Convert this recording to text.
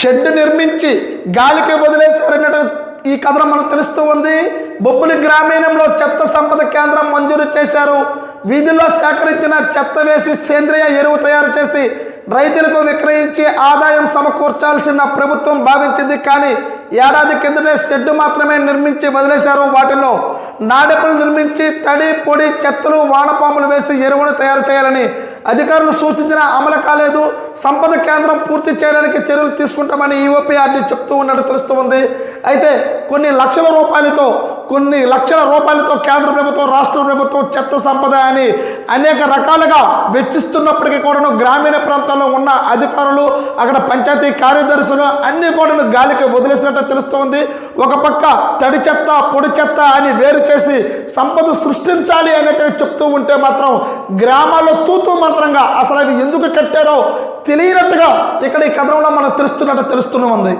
Shed నిర్మించి గాలికి వదిలేశారన్నట్టు ఈ కథనం మనకు తెలుస్తూ ఉంది. బొబ్బిలి గ్రామీణంలో చెత్త సంపద కేంద్రం మంజూరు చేశారు. వీధుల్లో సేకరించిన చెత్త వేసి సేంద్రియ ఎరువు తయారు చేసి రైతులకు విక్రయించి ఆదాయం సమకూర్చాల్సిన ప్రభుత్వం భావించింది. కానీ ఏడాది కిందటే షెడ్ మాత్రమే నిర్మించి వదిలేశారు. వాటిలో నాడెపులు నిర్మించి తడి పొడి చెత్తలు వానపాములు వేసి ఎరువును తయారు చేయాలని అధికారులు సూచించిన అమలు కాలేదు. సంపద కేంద్రం పూర్తి చేయడానికి చర్యలు తీసుకుంటామని ఈఓపీఆర్డీ చెప్తూ ఉన్నట్టు తెలుస్తూ ఉంది. అయితే కొన్ని లక్షల రూపాయలతో కేంద్ర ప్రభుత్వం రాష్ట్ర ప్రభుత్వం చెత్త సంపద అని అనేక రకాలుగా వెచ్చిస్తున్నప్పటికీ కూడా గ్రామీణ ప్రాంతాల్లో ఉన్న అధికారులు అక్కడ పంచాయతీ కార్యదర్శులు అన్ని కూడా గాలికి వదిలేసినట్టు తెలుస్తోంది. ఒక పక్క తడి చెత్త పొడి చెత్త అని వేరు చేసి సంపద సృష్టించాలి అన్నట్టు చెప్తూ ఉంటే మాత్రం గ్రామాల్లో తూతూ మంత్రంగా అసలు అవి ఎందుకు కట్టారో తెలియనట్టుగా ఇక్కడ ఈ కథనంలో మనకు తెలుస్తున్నట్టు తెలుస్తూనే ఉంది.